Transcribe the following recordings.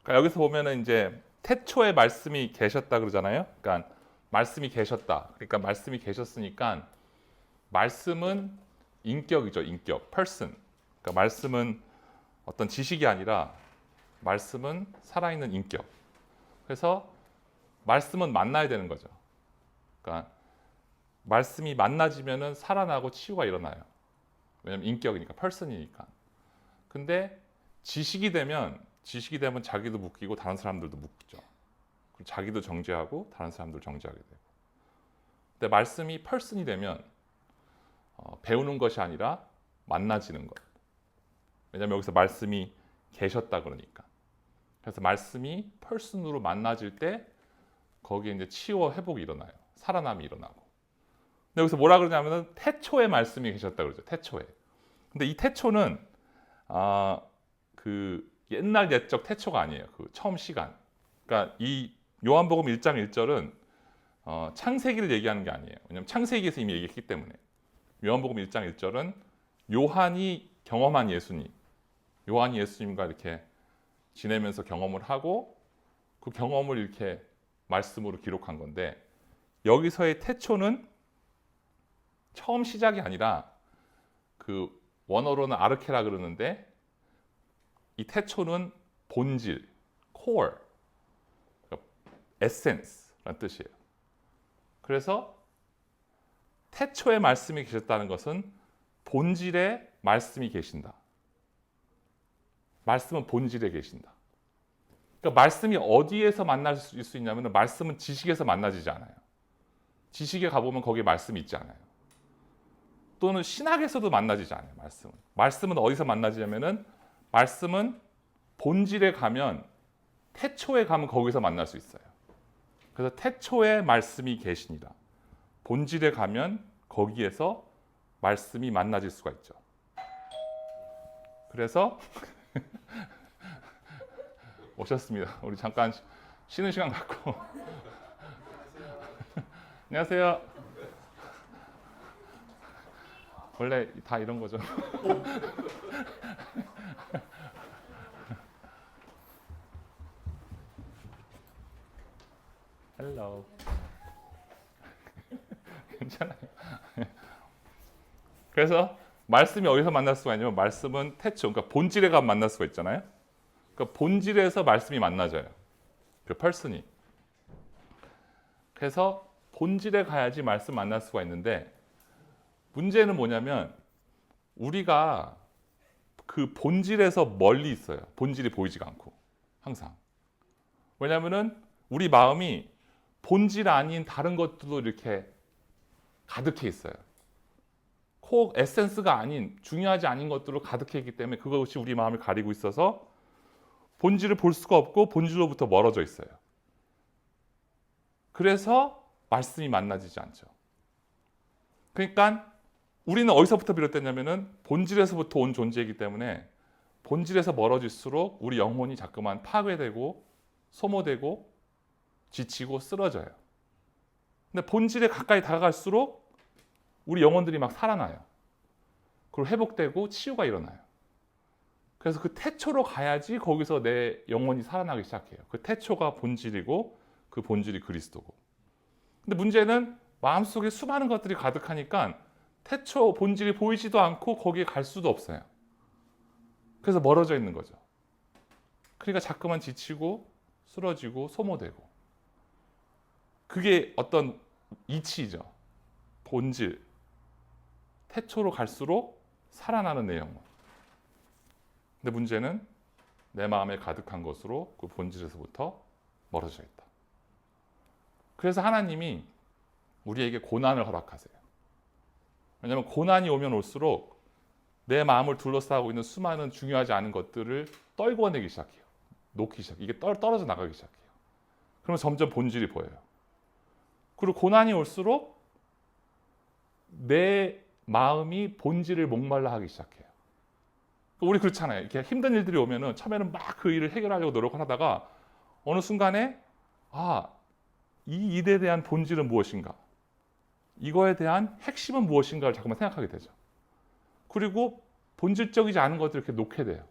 그러니까 여기서 보면은 이제 태초에 말씀이 계셨다 그러잖아요. 그러니까 말씀이 계셨다. 그러니까 말씀이 계셨으니까 말씀은 인격이죠. 인격, person. 그러니까 말씀은 어떤 지식이 아니라 말씀은 살아있는 인격. 그래서 말씀은 만나야 되는 거죠. 그러니까 말씀이 만나지면은 살아나고 치유가 일어나요. 왜냐면 인격이니까, person이니까. 근데 지식이 되면 자기도 묶이고 다른 사람들도 묶이죠. 그리고 자기도 정죄하고 다른 사람들 정죄하게 되고. 근데 말씀이 person이 되면 배우는 것이 아니라 만나지는 것. 왜냐면 여기서 말씀이 계셨다 그러니까. 그래서 말씀이 person으로 만나질 때 거기에 이제 치유와 회복이 일어나요. 살아남이 일어나고. 근데 여기서 뭐라 그러냐면은 태초에 말씀이 계셨다 그러죠. 태초에. 근데 이 태초는 그 옛날 옛적 태초가 아니에요. 그 처음 시간. 그러니까 이 요한복음 1장 1절은 창세기를 얘기하는 게 아니에요. 왜냐하면 창세기에서 이미 얘기했기 때문에. 요한복음 1장 1절은 요한이 경험한 예수님, 요한이 예수님과 이렇게 지내면서 경험을 하고 그 경험을 이렇게 말씀으로 기록한 건데 여기서의 태초는 처음 시작이 아니라 그 원어로는 아르케라 그러는데 이 태초는 본질, core, 그러니까 에센스라는 뜻이에요. 그래서 태초에 말씀이 계셨다는 것은 본질에 말씀이 계신다. 말씀은 본질에 계신다. 그러니까 말씀이 어디에서 만날 수 있냐면 말씀은 지식에서 만나지지 않아요. 지식에 가보면 거기에 말씀이 있지 않아요. 또는 신학에서도 만나지지 않아요. 말씀은 어디서 만나지냐면은 말씀은 본질에 가면 태초에 가면 거기서 만날 수 있어요. 그래서 태초에 말씀이 계시니라. 본질에 가면 거기에서 말씀이 만나질 수가 있죠. 그래서 오셨습니다. 우리 잠깐 쉬는 시간 갖고. 안녕하세요. 원래 다 이런 거죠. 헬로. 괜찮아요. 그래서 말씀이 어디서 만날 수가 있냐면 말씀은 태초, 그러니까 본질에 가면 만날 수가 있잖아요. 그러니까 본질에서 말씀이 만나져요. 그 person이. 그래서 본질에 가야지 말씀 만날 수가 있는데 문제는 뭐냐면 우리가 그 본질에서 멀리 있어요. 본질이 보이지가 않고 항상. 왜냐하면은 우리 마음이 본질 아닌 다른 것들도 이렇게 가득해 있어요. 코 에센스가 아닌 중요하지 않은 것들로 가득해 있기 때문에 그것이 우리 마음을 가리고 있어서 본질을 볼 수가 없고 본질로부터 멀어져 있어요. 그래서 말씀이 만나지지 않죠. 그러니까 우리는 어디서부터 비롯됐냐면은 본질에서부터 온 존재이기 때문에 본질에서 멀어질수록 우리 영혼이 자꾸만 파괴되고 소모되고 지치고 쓰러져요. 근데 본질에 가까이 다가갈수록 우리 영혼들이 막 살아나요. 그리고 회복되고 치유가 일어나요. 그래서 그 태초로 가야지 거기서 내 영혼이 살아나기 시작해요. 그 태초가 본질이고 그 본질이 그리스도고. 근데 문제는 마음속에 수많은 것들이 가득하니까 태초 본질이 보이지도 않고 거기에 갈 수도 없어요. 그래서 멀어져 있는 거죠. 그러니까 자꾸만 지치고 쓰러지고 소모되고. 그게 어떤 이치죠. 본질. 태초로 갈수록 살아나는 내 영혼. 근데 문제는 내 마음에 가득한 것으로 그 본질에서부터 멀어져 있다. 그래서 하나님이 우리에게 고난을 허락하세요. 왜냐하면 고난이 오면 올수록 내 마음을 둘러싸고 있는 수많은 중요하지 않은 것들을 떨궈내기 시작해요. 놓기 시작해요. 이게 떨어져 나가기 시작해요. 그러면 점점 본질이 보여요. 그리고 고난이 올수록 내 마음이 본질을 목말라 하기 시작해요. 우리 그렇잖아요. 이렇게 힘든 일들이 오면은 처음에는 막 그 일을 해결하려고 노력을 하다가 어느 순간에 이 일에 대한 본질은 무엇인가? 이거에 대한 핵심은 무엇인가를 자꾸만 생각하게 되죠. 그리고 본질적이지 않은 것들을 이렇게 놓게 돼요.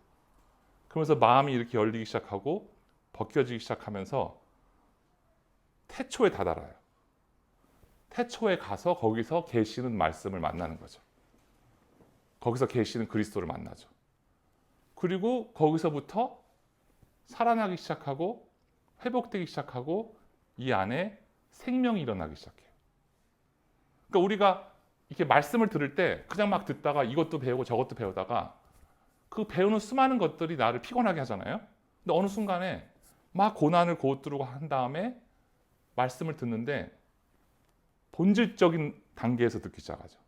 그러면서 마음이 이렇게 열리기 시작하고 벗겨지기 시작하면서 태초에 다다라요. 태초에 가서 거기서 계시는 말씀을 만나는 거죠. 거기서 계시는 그리스도를 만나죠. 그리고 거기서부터 살아나기 시작하고 회복되기 시작하고 이 안에 생명이 일어나기 시작해요. 그러니까 우리가 이렇게 말씀을 들을 때 그냥 막 듣다가 이것도 배우고 저것도 배우다가 그 배우는 수많은 것들이 나를 피곤하게 하잖아요. 근데 어느 순간에 막 고난을 고투르고 한 다음에 말씀을 듣는데 본질적인 단계에서 듣기 시작하죠.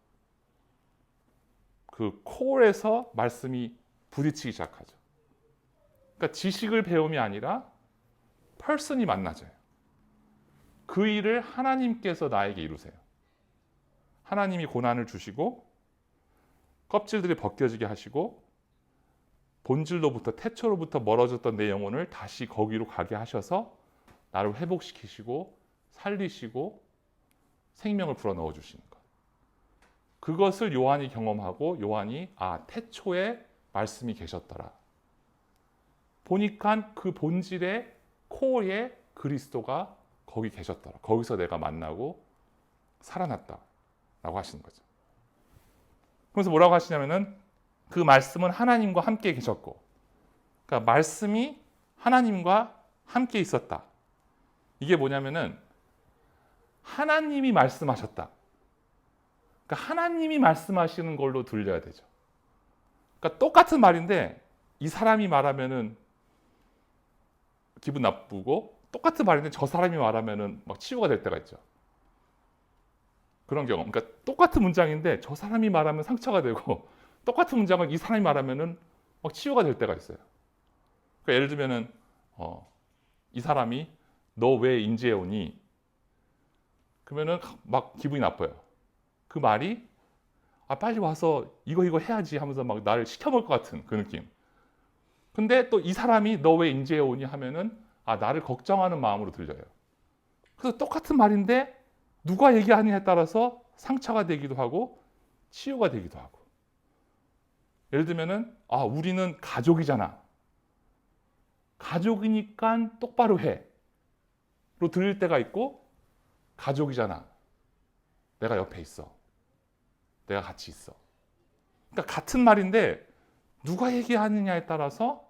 그 코어에서 말씀이 부딪히기 시작하죠. 그러니까 지식을 배움이 아니라 퍼슨이 만나져요. 그 일을 하나님께서 나에게 이루세요. 하나님이 고난을 주시고 껍질들이 벗겨지게 하시고 본질로부터 태초로부터 멀어졌던 내 영혼을 다시 거기로 가게 하셔서 나를 회복시키시고 살리시고 생명을 불어넣어 주시는 것. 그것을 요한이 경험하고 요한이 태초에 말씀이 계셨더라. 보니까 그 본질의 코어에 그리스도가 거기 계셨더라. 거기서 내가 만나고 살아났다. 라고 하시는 거죠. 그래서 뭐라고 하시냐면은 그 말씀은 하나님과 함께 계셨고, 그러니까 말씀이 하나님과 함께 있었다. 이게 뭐냐면은 하나님이 말씀하셨다. 그러니까 하나님이 말씀하시는 걸로 들려야 되죠. 그러니까 똑같은 말인데 이 사람이 말하면은 기분 나쁘고 똑같은 말인데 저 사람이 말하면은 막 치유가 될 때가 있죠. 그런 경험. 그러니까 똑같은 문장인데 저 사람이 말하면 상처가 되고 똑같은 문장을 이 사람이 말하면은 막 치유가 될 때가 있어요. 그러니까 예를 들면은 이 사람이 너 왜 인제에 오니? 그러면은 막 기분이 나빠요. 그 말이 빨리 와서 이거 해야지 하면서 막 나를 시켜먹을 것 같은 그 느낌. 근데 또 이 사람이 너 왜 인제에 오니 하면은 나를 걱정하는 마음으로 들려요. 그래서 똑같은 말인데 누가 얘기하느냐에 따라서 상처가 되기도 하고 치유가 되기도 하고. 예를 들면은 우리는 가족이잖아. 가족이니까 똑바로 해. 로 들릴 때가 있고 가족이잖아. 내가 옆에 있어. 내가 같이 있어. 그러니까 같은 말인데 누가 얘기하느냐에 따라서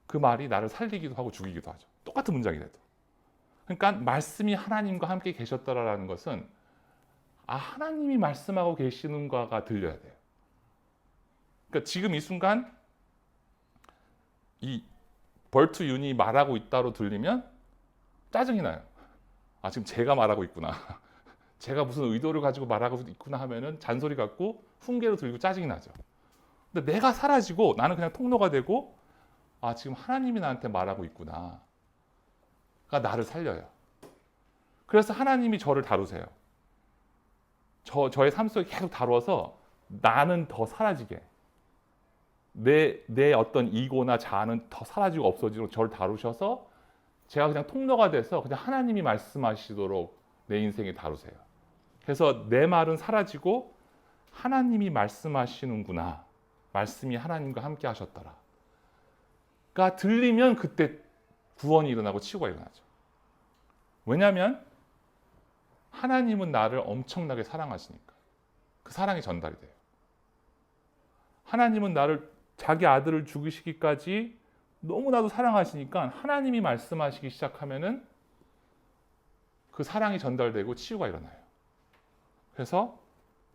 그 말이 나를 살리기도 하고 죽이기도 하죠. 똑같은 문장이라도. 그러니까 말씀이 하나님과 함께 계셨다라는 것은 하나님이 말씀하고 계시는 거가 들려야 돼요. 그러니까 지금 이 순간 이 벌트 윤이 말하고 있다로 들리면 짜증이 나요. 지금 제가 말하고 있구나. 제가 무슨 의도를 가지고 말하고 있구나 하면은 잔소리 같고 훈계로 들리고 짜증이 나죠. 근데 내가 사라지고 나는 그냥 통로가 되고 지금 하나님이 나한테 말하고 있구나. 가 나를 살려요. 그래서 하나님이 저를 다루세요. 저의 삶 속에 계속 다루어서 나는 더 사라지게 내 어떤 이고나 자아는 더 사라지고 없어지도록 저를 다루셔서 제가 그냥 통로가 돼서 그냥 하나님이 말씀하시도록 내 인생에 다루세요. 그래서 내 말은 사라지고 하나님이 말씀하시는구나. 말씀이 하나님과 함께 하셨더라. 가 들리면 그때 구원이 일어나고 치유가 일어나죠. 왜냐하면 하나님은 나를 엄청나게 사랑하시니까. 그 사랑이 전달이 돼요. 하나님은 나를 자기 아들을 죽이시기까지 너무나도 사랑하시니까 하나님이 말씀하시기 시작하면은 그 사랑이 전달되고 치유가 일어나요. 그래서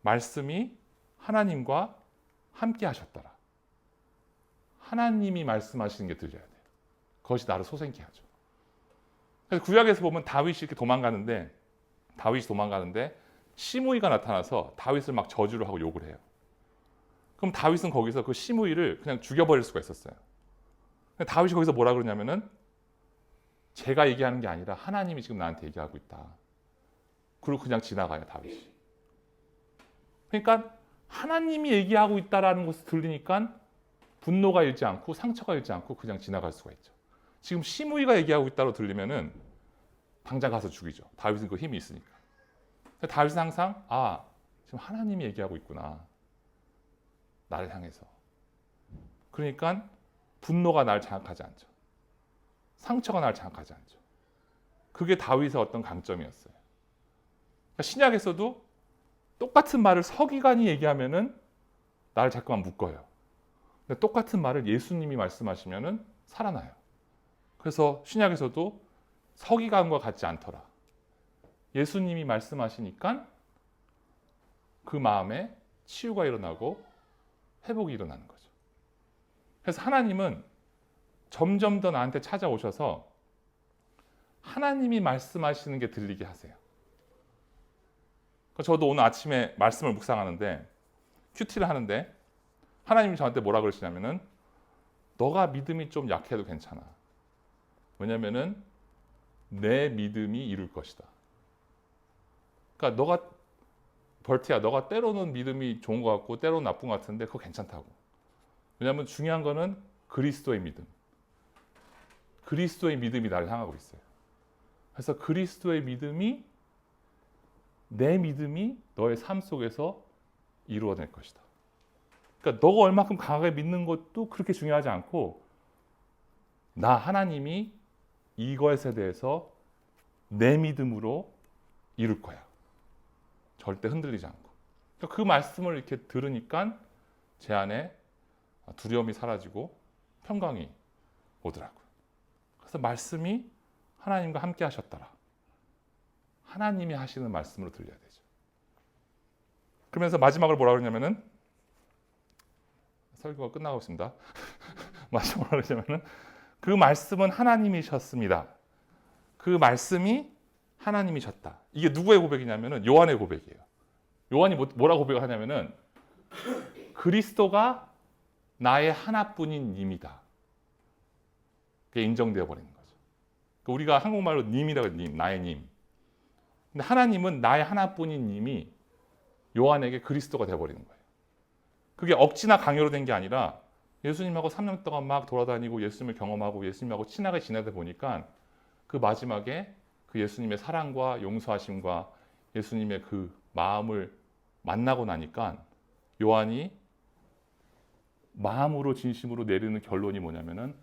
말씀이 하나님과 함께 하셨더라. 하나님이 말씀하시는 게 들려야 돼요. 그것이 나를 소생케 하죠. 그래서 구약에서 보면 다윗이 이렇게 도망가는데 시므이가 나타나서 다윗을 막 저주를 하고 욕을 해요. 그럼 다윗은 거기서 그 시므이를 그냥 죽여버릴 수가 있었어요. 다윗이 거기서 뭐라 그러냐면은 제가 얘기하는 게 아니라 하나님이 지금 나한테 얘기하고 있다. 그리고 그냥 지나가요, 다윗이. 그러니까 하나님이 얘기하고 있다라는 것을 들리니까 분노가 일지 않고 상처가 일지 않고 그냥 지나갈 수가 있죠. 지금 시므이가 얘기하고 있다로 들리면은 당장 가서 죽이죠. 다윗은 그 힘이 있으니까. 다윗은 항상 지금 하나님이 얘기하고 있구나. 나를 향해서. 그러니까 분노가 날 장악하지 않죠. 상처가 나를 자극하지 않죠. 그게 다윗의 어떤 강점이었어요. 그러니까 신약에서도 똑같은 말을 서기관이 얘기하면은 나를 자꾸만 묶어요. 근데 똑같은 말을 예수님이 말씀하시면은 살아나요. 그래서 신약에서도 서기관과 같지 않더라. 예수님이 말씀하시니까 그 마음에 치유가 일어나고 회복이 일어나는 거죠. 그래서 하나님은 점점 더 나한테 찾아오셔서 하나님이 말씀하시는 게 들리게 하세요. 저도 오늘 아침에 말씀을 묵상하는데 큐티를 하는데 하나님이 저한테 뭐라 그러시냐면은 너가 믿음이 좀 약해도 괜찮아. 왜냐면은 내 믿음이 이룰 것이다. 그러니까 벌티야, 너가 때로는 믿음이 좋은 것 같고 때로는 나쁜 것 같은데 그거 괜찮다고. 왜냐하면 중요한 거는 그리스도의 믿음. 그리스도의 믿음이 나를 향하고 있어요. 그래서 그리스도의 믿음이 내 믿음이 너의 삶 속에서 이루어낼 것이다. 그러니까 너가 얼마큼 강하게 믿는 것도 그렇게 중요하지 않고 나 하나님이 이것에 대해서 내 믿음으로 이룰 거야. 절대 흔들리지 않고. 그러니까 그 말씀을 이렇게 들으니까 제 안에 두려움이 사라지고 평강이 오더라고요. 그래서 말씀이 하나님과 함께 하셨더라. 하나님이 하시는 말씀으로 들려야 되죠. 그러면서 마지막으로 뭐라 그러냐면은 설교가 끝나고 있습니다. 마지막으로 그러냐면은 그 말씀은 하나님이셨습니다. 그 말씀이 하나님이셨다. 이게 누구의 고백이냐면은 요한의 고백이에요. 요한이 뭐라고 고백을 하냐면은 그리스도가 나의 하나뿐인 님이다. 그게 인정되어 버리는 거죠. 우리가 한국말로 님이라고 해요. 님, 나의 님. 근데 하나님은 나의 하나뿐인 님이 요한에게 그리스도가 되어 버리는 거예요. 그게 억지나 강요로 된 게 아니라 예수님하고 3년 동안 막 돌아다니고 예수님을 경험하고 예수님하고 친하게 지내다 보니까 그 마지막에 그 예수님의 사랑과 용서하심과 예수님의 그 마음을 만나고 나니까 요한이 마음으로 진심으로 내리는 결론이 뭐냐면은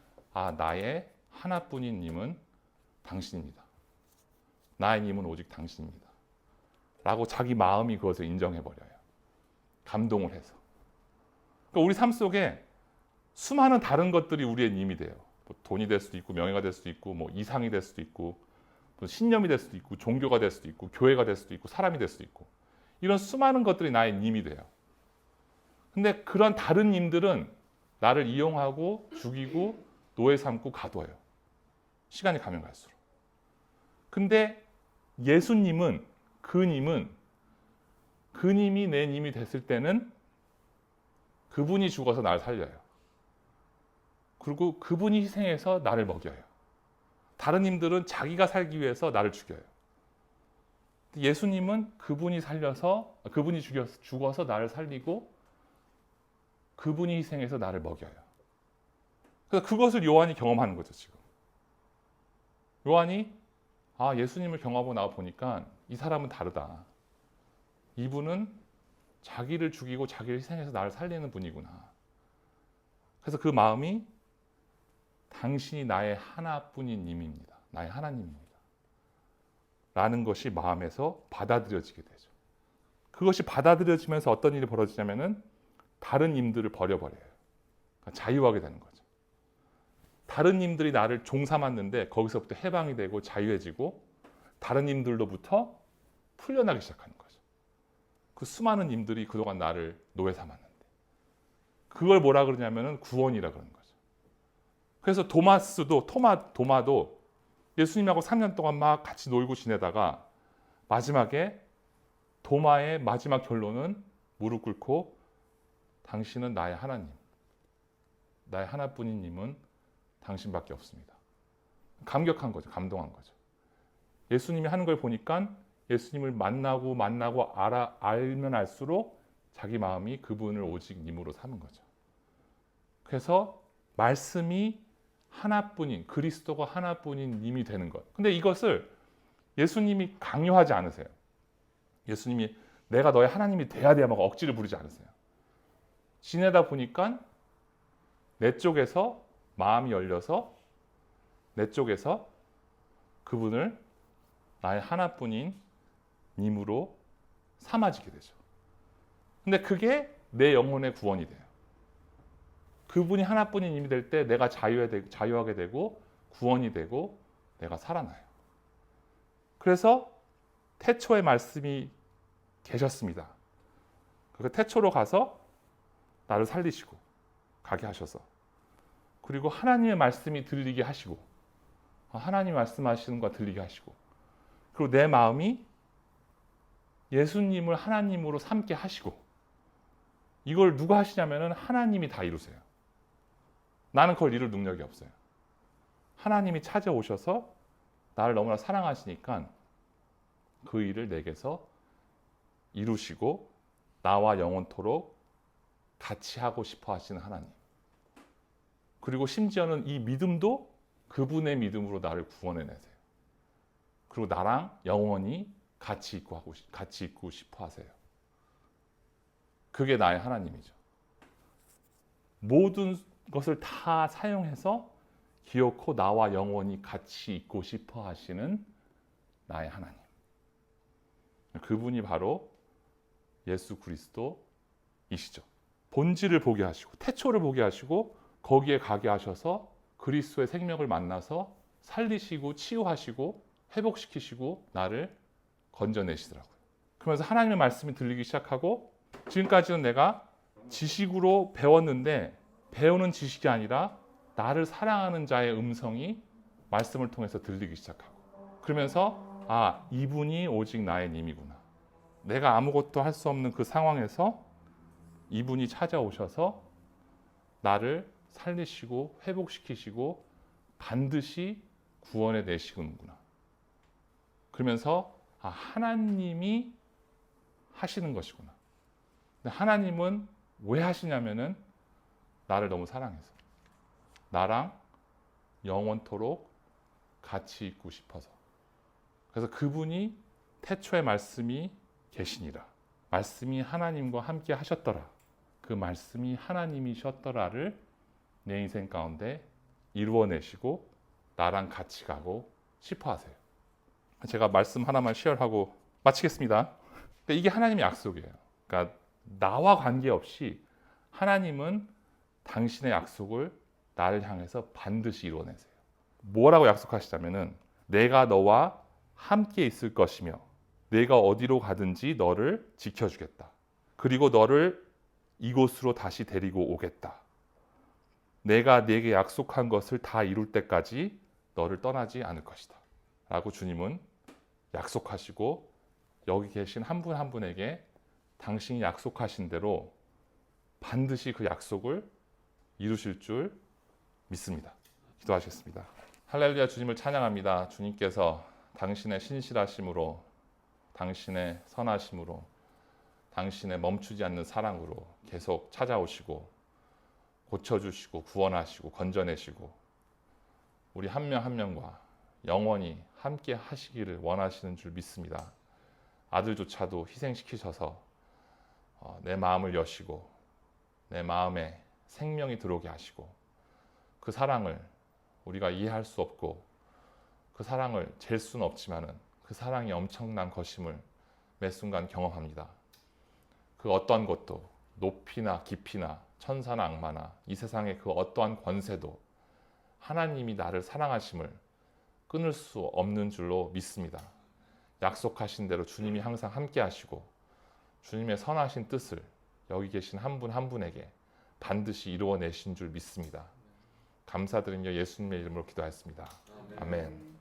나의 하나뿐인 님은 당신입니다. 나의 님은 오직 당신입니다. 라고 자기 마음이 그것을 인정해버려요. 감동을 해서. 그러니까 우리 삶 속에 수많은 다른 것들이 우리의 님이 돼요. 뭐 돈이 될 수도 있고 명예가 될 수도 있고 뭐 이상이 될 수도 있고 신념이 될 수도 있고 종교가 될 수도 있고 교회가 될 수도 있고 사람이 될 수도 있고 이런 수많은 것들이 나의 님이 돼요. 근데 그런 다른 님들은 나를 이용하고 죽이고 노예 삼고 가둬요. 시간이 가면 갈수록. 근데 예수님은 그 님이 내 님이 됐을 때는 그분이 죽어서 나를 살려요. 그리고 그분이 희생해서 나를 먹여요. 다른 님들은 자기가 살기 위해서 나를 죽여요. 예수님은 그분이 죽어서 나를 살리고 그분이 희생해서 나를 먹여요. 그래서 그것을 요한이 경험하는 거죠, 지금. 요한이 예수님을 경험하고 나와 보니까 이 사람은 다르다. 이분은 자기를 죽이고 자기를 희생해서 나를 살리는 분이구나. 그래서 그 마음이 당신이 나의 하나뿐인 님입니다. 나의 하나님입니다. 라는 것이 마음에서 받아들여지게 되죠. 그것이 받아들여지면서 어떤 일이 벌어지냐면은 다른 님들을 버려버려요. 그러니까 자유하게 되는 거죠. 다른 님들이 나를 종 삼았는데 거기서부터 해방이 되고 자유해지고 다른 님들로부터 풀려나기 시작하는 거죠. 그 수많은 님들이 그동안 나를 노예 삼았는데 그걸 뭐라 그러냐면은 구원이라 그러는 거죠. 그래서 도마도 예수님하고 3년 동안 막 같이 놀고 지내다가 마지막에 도마의 마지막 결론은 무릎 꿇고 당신은 나의 하나님, 나의 하나뿐인 님은 당신밖에 없습니다. 감격한 거죠. 감동한 거죠. 예수님이 하는 걸 보니까 예수님을 만나고 알면 알수록 자기 마음이 그분을 오직 님으로 삼은 거죠. 그래서 말씀이 하나뿐인, 그리스도가 하나뿐인 님이 되는 것. 근데 이것을 예수님이 강요하지 않으세요. 예수님이 내가 너의 하나님이 돼야 막 억지를 부리지 않으세요. 지내다 보니까 내 쪽에서 마음이 열려서 내 쪽에서 그분을 나의 하나뿐인 님으로 삼아지게 되죠. 근데 그게 내 영혼의 구원이 돼요. 그분이 하나뿐인 님이 될 때 내가 자유하게 되고 구원이 되고 내가 살아나요. 그래서 태초에 말씀이 계셨습니다. 그 태초로 가서 나를 살리시고 가게 하셔서, 그리고 하나님의 말씀이 들리게 하시고, 하나님 말씀하시는 거 들리게 하시고, 그리고 내 마음이 예수님을 하나님으로 삼게 하시고, 이걸 누가 하시냐면은 하나님이 다 이루세요. 나는 그걸 이룰 능력이 없어요. 하나님이 찾아오셔서 나를 너무나 사랑하시니까 그 일을 내게서 이루시고 나와 영원토록 같이 하고 싶어 하시는 하나님. 그리고 심지어는 이 믿음도 그분의 믿음으로 나를 구원해내세요. 그리고 나랑 영원히 같이 있고 싶어 하세요. 그게 나의 하나님이죠. 모든 것을 다 사용해서 기어코 나와 영원히 같이 있고 싶어 하시는 나의 하나님. 그분이 바로 예수 그리스도이시죠. 본질을 보게 하시고 태초를 보게 하시고 거기에 가게 하셔서 그리스도의 생명을 만나서 살리시고 치유하시고 회복시키시고 나를 건져내시더라고요. 그러면서 하나님의 말씀이 들리기 시작하고, 지금까지는 내가 지식으로 배웠는데 배우는 지식이 아니라 나를 사랑하는 자의 음성이 말씀을 통해서 들리기 시작하고, 그러면서 이분이 오직 나의 님이구나. 내가 아무것도 할 수 없는 그 상황에서 이분이 찾아오셔서 나를 살리시고 회복시키시고 반드시 구원해 내시는구나. 그러면서 하나님이 하시는 것이구나. 근데 하나님은 왜 하시냐면은 나를 너무 사랑해서, 나랑 영원토록 같이 있고 싶어서. 그래서 그분이 태초의 말씀이 계시니라, 말씀이 하나님과 함께 하셨더라, 그 말씀이 하나님이셨더라를 내 인생 가운데 이루어내시고 나랑 같이 가고 싶어 하세요. 제가 말씀 하나만 쉐어하고 마치겠습니다. 이게 하나님의 약속이에요. 그러니까 나와 관계없이 하나님은 당신의 약속을 나를 향해서 반드시 이루어내세요. 뭐라고 약속하시냐면은 내가 너와 함께 있을 것이며 내가 어디로 가든지 너를 지켜주겠다. 그리고 너를 이곳으로 다시 데리고 오겠다. 내가 네게 약속한 것을 다 이룰 때까지 너를 떠나지 않을 것이다. 라고 주님은 약속하시고 여기 계신 한 분 한 분에게 당신이 약속하신 대로 반드시 그 약속을 이루실 줄 믿습니다. 기도하시겠습니다. 할렐루야. 주님을 찬양합니다. 주님께서 당신의 신실하심으로, 당신의 선하심으로, 당신의 멈추지 않는 사랑으로 계속 찾아오시고 고쳐주시고 구원하시고 건져내시고 우리 한 명 한 명과 영원히 함께 하시기를 원하시는 줄 믿습니다. 아들조차도 희생시키셔서 내 마음을 여시고 내 마음에 생명이 들어오게 하시고, 그 사랑을 우리가 이해할 수 없고 그 사랑을 잴 수는 없지만은 그 사랑이 엄청난 것임을 매 순간 경험합니다. 그 어떠한 것도 높이나 깊이나 천사나 악마나 이 세상의 그 어떠한 권세도 하나님이 나를 사랑하심을 끊을 수 없는 줄로 믿습니다. 약속하신 대로 주님이 항상 함께 하시고 주님의 선하신 뜻을 여기 계신 한 분 한 분에게 반드시 이루어내신 줄 믿습니다. 감사드리며 예수님의 이름으로 기도하였습니다. 아멘.